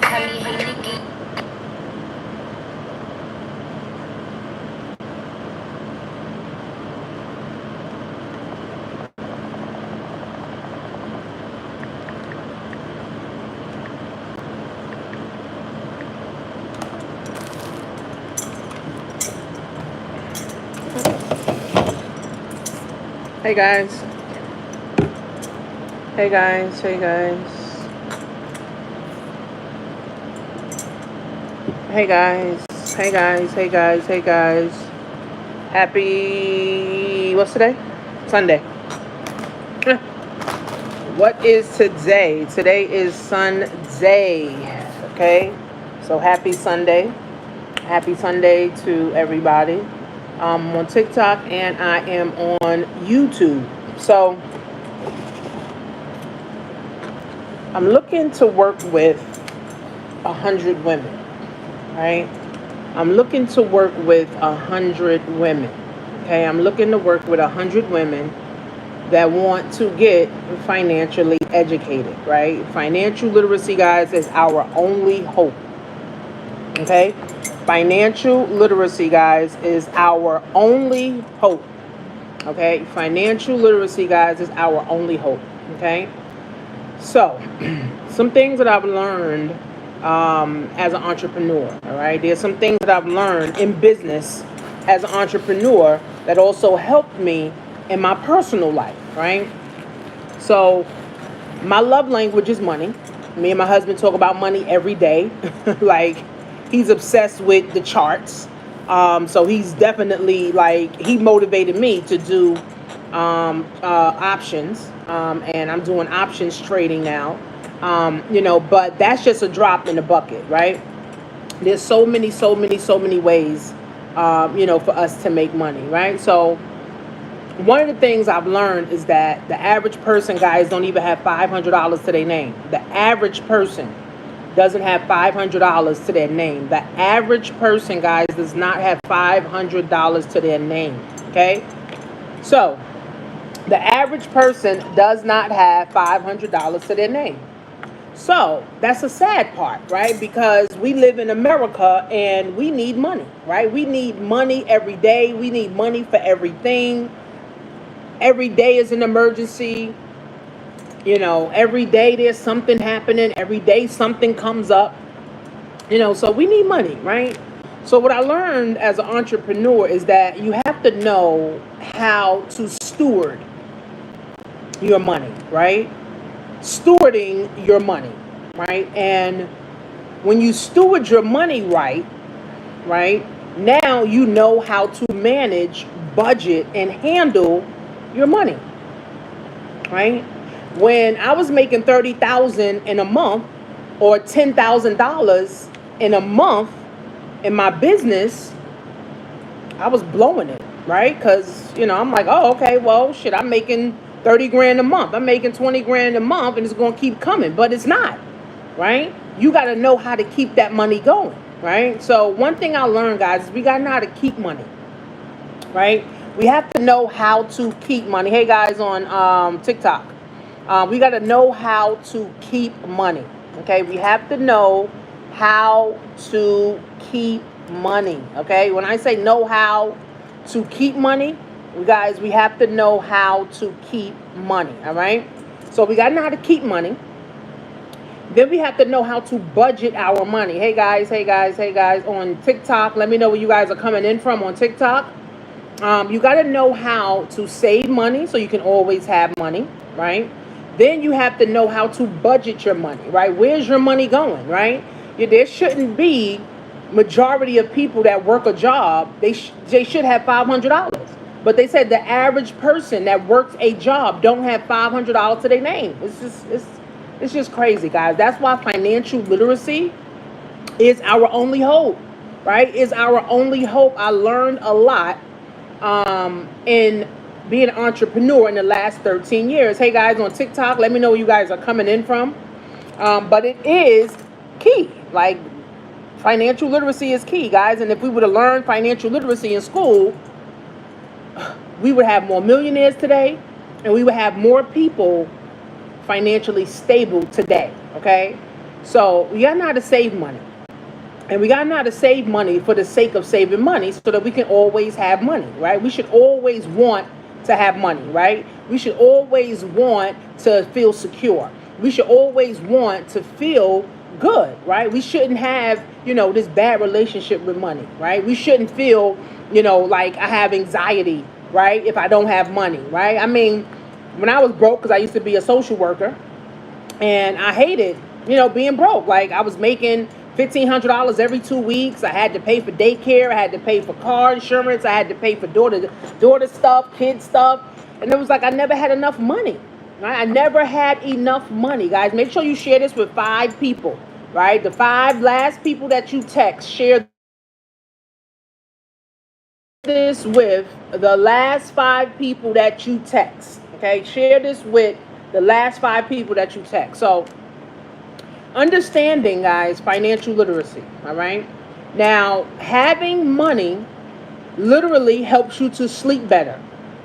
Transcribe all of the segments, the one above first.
Hey guys. Hey guys. Hey guys. Hey guys. Hey guys. Hey guys. Hey guys. Happy, what's today? Sunday. What is today? Today is Sunday. Okay? So happy Sunday. Happy Sunday to everybody. I'm on TikTok and I am on YouTube. So I'm looking to work with 100 women, right? I'm looking to work with 100 women. Okay, I'm looking to work with 100 women that want to get financially educated, right? Financial literacy, guys, is our only hope. Okay? Financial literacy, guys, is our only hope. Okay? Financial literacy, guys, is our only hope. Okay? So, some things that I've learned as an entrepreneur, all right? There's some things that I've learned in business as an entrepreneur that also helped me in my personal life, right? So, my love language is money. Me and my husband talk about money every day. Like, he's obsessed with the charts. So he's definitely he motivated me to do options. And I'm doing options trading now. But that's just a drop in the bucket, right? There's so many ways, for us to make money, right? So one of the things I've learned is that the average person, guys, don't even have $500 to their name. The average person doesn't have $500 to their name. The average person, guys, does not have $500 to their name. Okay? So, the average person does not have $500 to their name. So, that's a sad part, right? Because we live in America and we need money, right? We need money every day. We need money for everything. Every day is an emergency. Every day there's something happening. Every day something comes up. So we need money, right? So what I learned as an entrepreneur is that you have to know how to steward your money, right? Stewarding your money, right? And when you steward your money right, now you know how to manage, budget, and handle your money, right? When I was making $30,000 in a month or $10,000 in a month in my business, I was blowing it, right? Because, I'm like, oh, okay, well, shit, I'm making 30 grand a month. I'm making 20 grand a month and it's going to keep coming, but it's not, right? You got to know how to keep that money going, right? So one thing I learned, guys, is we got to know how to keep money, right? We have to know how to keep money. Hey, guys, on TikTok. We got to know how to keep money. Okay, we have to know how to keep money. Okay, when I say know how to keep money, guys, we have to know how to keep money. All right, so we got to know how to keep money. Then we have to know how to budget our money. Hey guys, on TikTok, let me know where you guys are coming in from on TikTok. You got to know how to save money so you can always have money, right? Then you have to know how to budget your money, right? Where's your money going, right? There shouldn't be majority of people that work a job. They should have $500. But they said the average person that works a job don't have $500 to their name. It's just crazy, guys. That's why financial literacy is our only hope, right? Is our only hope. I learned a lot in being an entrepreneur in the last 13 years. Hey guys, on TikTok, let me know where you guys are coming in from. But it is key. Like, financial literacy is key, guys. And if we would have learned financial literacy in school, we would have more millionaires today, and we would have more people financially stable today. Okay? So we got to know how to save money. And we got to know how to save money for the sake of saving money so that we can always have money, right? We should always want to have money, right? We should always want to feel secure. We should always want to feel good, right? We shouldn't have, this bad relationship with money, right? We shouldn't feel, like I have anxiety, right? If I don't have money, right? I mean, when I was broke, because I used to be a social worker, and I hated, being broke. Like I was making $1,500 every 2 weeks. I had to pay for daycare. I had to pay for car insurance. I had to pay for daughter stuff, kid stuff, and it was like I never had enough money. Right? I never had enough money, guys. Make sure you share this with 5 people. Right? The 5 last people that you text, share this with the last 5 people that you text. Okay, share this with the last 5 people that you text. So, understanding, guys, financial literacy. All right. Now, having money literally helps you to sleep better.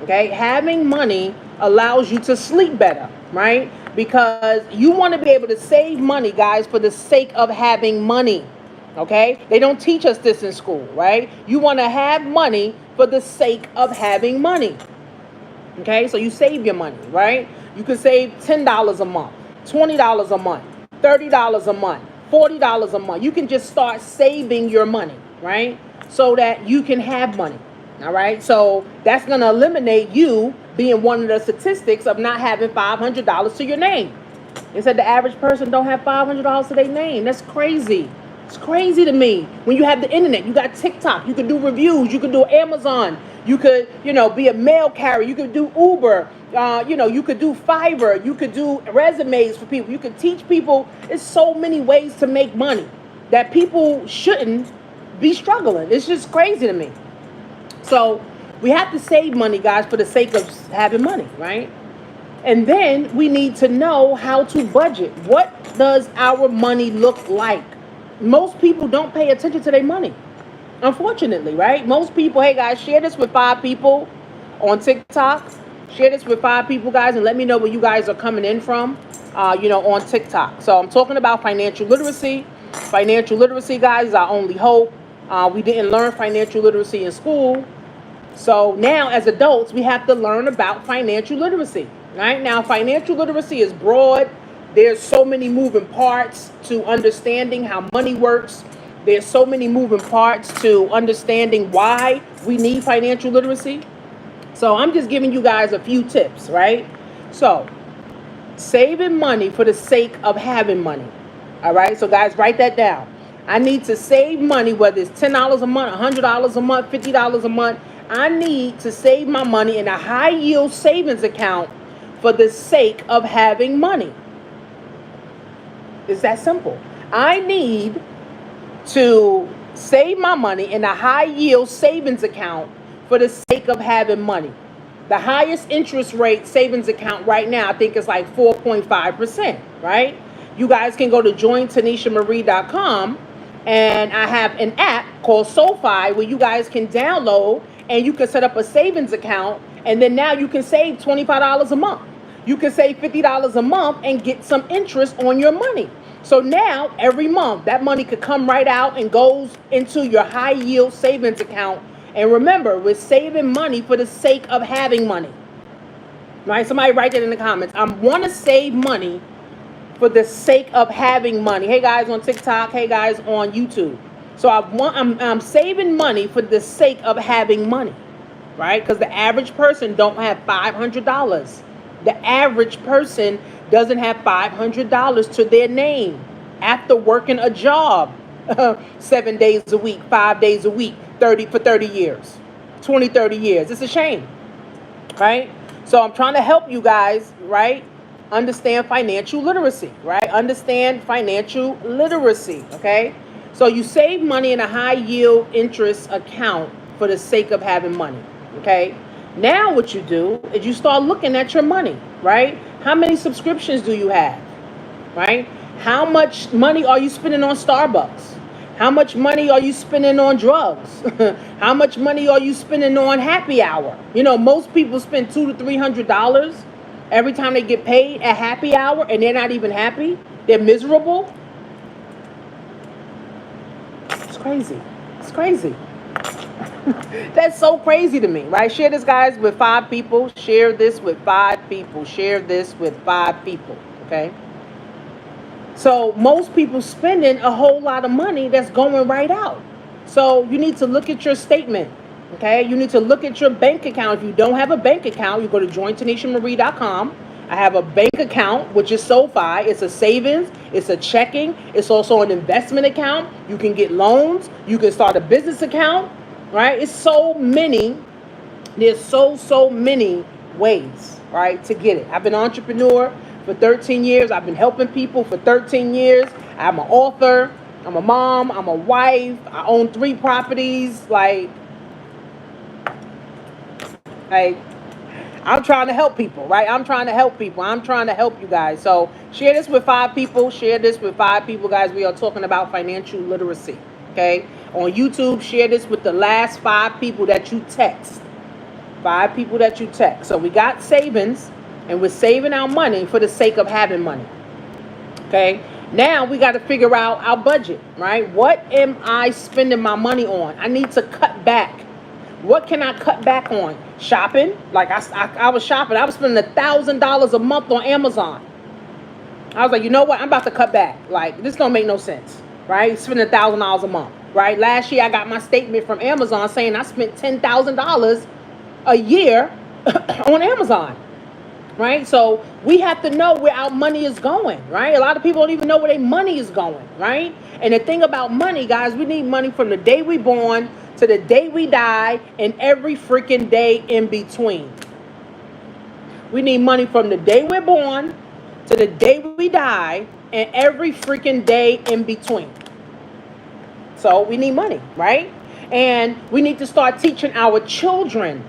Okay, having money allows you to sleep better, right? Because you want to be able to save money, guys, for the sake of having money. Okay, they don't teach us this in school, right? You want to have money for the sake of having money. Okay, so you save your money, right? You can save $10 a month, $20 a month, $30 a month, $40 a month. You can just start saving your money, right? So that you can have money. All right, so that's going to eliminate you being one of the statistics of not having $500 to your name. They said the average person don't have $500 to their name. That's crazy. It's crazy to me. When you have the internet, you got TikTok, you can do reviews, you can do Amazon, you could, be a mail carrier, you could do Uber, you could do Fiverr, you could do resumes for people, you could teach people. There's so many ways to make money that people shouldn't be struggling. It's just crazy to me. So we have to save money, guys, for the sake of having money, right? And then we need to know how to budget. What does our money look like? Most people don't pay attention to their money, unfortunately, right? Most people, hey guys, share this with 5 people on TikTok. Share this with 5 people, guys, and let me know where you guys are coming in from, on TikTok. So I'm talking about financial literacy. Financial literacy, guys, is our only hope. We didn't learn financial literacy in school. So now as adults, we have to learn about financial literacy, right? Now, financial literacy is broad. There's so many moving parts to understanding how money works. There's so many moving parts to understanding why we need financial literacy. So I'm just giving you guys a few tips, right? So saving money for the sake of having money. All right. So guys, write that down. I need to save money, whether it's $10 a month, $100 a month, $50 a month. I need to save my money in a high yield savings account for the sake of having money. It's that simple. I need to save my money in a high yield savings account for the sake of having money. The highest interest rate savings account right now, I think is like 4.5%, right? You guys can go to jointanishamarie.com, and I have an app called SoFi where you guys can download and you can set up a savings account, and then now you can save $25 a month. You can save $50 a month and get some interest on your money. So now every month that money could come right out and goes into your high yield savings account. And remember, we're saving money for the sake of having money. Right? Somebody write that in the comments. I want to save money for the sake of having money. Hey guys on TikTok, hey guys on YouTube. So I'm saving money for the sake of having money. Right? Because the average person don't have $500. The average person doesn't have $500 to their name after working a job 7 days a week, 5 days a week, 30 years, 30 years. It's a shame, right? So I'm trying to help you guys, right? Understand financial literacy, right? Understand financial literacy, okay? So you save money in a high yield interest account for the sake of having money, okay? Now what you do is you start looking at your money, right? How many subscriptions do you have, right? How much money are you spending on Starbucks? How much money are you spending on drugs? How much money are you spending on happy hour? Most people spend $200 to $300 every time they get paid at happy hour, and they're not even happy. They're miserable. crazy. It's crazy. That's so crazy to me, right? Share this, guys, with 5 people. Share this with 5 people. Share this with 5 people, okay? So most people spending a whole lot of money that's going right out. So you need to look at your statement, okay? You need to look at your bank account. If you don't have a bank account, you go to jointanishamarie.com. I have a bank account, which is SoFi. It's a savings. It's a checking. It's also an investment account. You can get loans. You can start a business account, right? It's so many. There's so many ways, right, to get it. I've been an entrepreneur for 13 years. I've been helping people for 13 years. I'm an author. I'm a mom. I'm a wife. I own 3 properties. Like I'm trying to help people, right? I'm trying to help people. I'm trying to help you guys. So share this with 5 people. Share this with 5 people, guys. We are talking about financial literacy, okay? On YouTube, share this with the last 5 people that you text. 5 people that you text. So we got savings, and we're saving our money for the sake of having money, okay? Now we got to figure out our budget, right? What am I spending my money on? I need to cut back. What can I cut back on? Shopping. Like I was shopping. I was spending $1,000 a month on Amazon. I was like, you know what? I'm about to cut back. Like, this don't make no sense, right? Spending $1,000 a month, right? Last year I got my statement from Amazon saying I spent $10,000 a year on Amazon, right? So we have to know where our money is going, right? A lot of people don't even know where their money is going, right? And the thing about money, guys, we need money from the day we born to the day we die and every freaking day in between. We need money from the day we're born to the day we die and every freaking day in between. So we need money, right? And we need to start teaching our children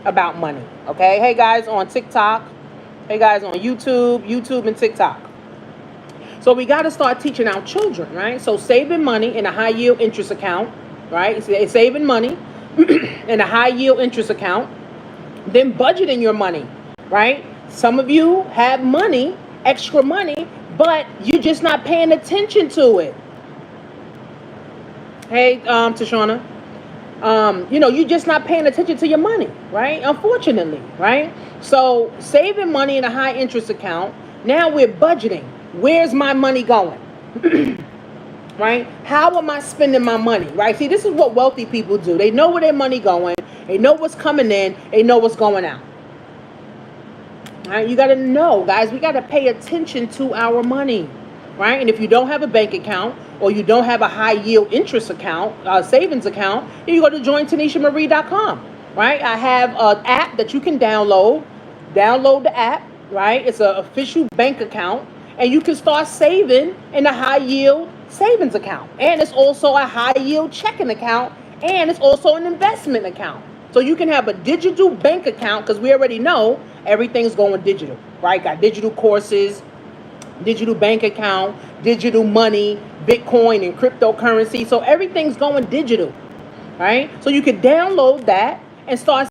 about money, okay? Hey, guys, on TikTok. Hey, guys, on YouTube and TikTok. So we got to start teaching our children, right? So saving money in a high yield interest account, right? It's saving money in a high yield interest account. Then budgeting your money, right? Some of you have money, extra money, but you're just not paying attention to it. Hey, Tashana. You're just not paying attention to your money, right? Unfortunately, right? So saving money in a high interest account. Now we're budgeting. Where's my money going? Right? How am I spending my money? Right? See, this is what wealthy people do. They know where their money going. They know what's coming in. They know what's going out. Right? You got to know, guys. We got to pay attention to our money. Right? And if you don't have a bank account or you don't have a high yield interest account, savings account, then you go to jointanishamarie.com. Right? I have an app that you can download. Download the app. Right? It's an official bank account. And you can start saving in a high yield savings account. And it's also a high yield checking account. And it's also an investment account. So you can have a digital bank account because we already know everything's going digital. Right? Got digital courses, digital bank account, digital money, Bitcoin and cryptocurrency. So everything's going digital. Right? So you can download that and start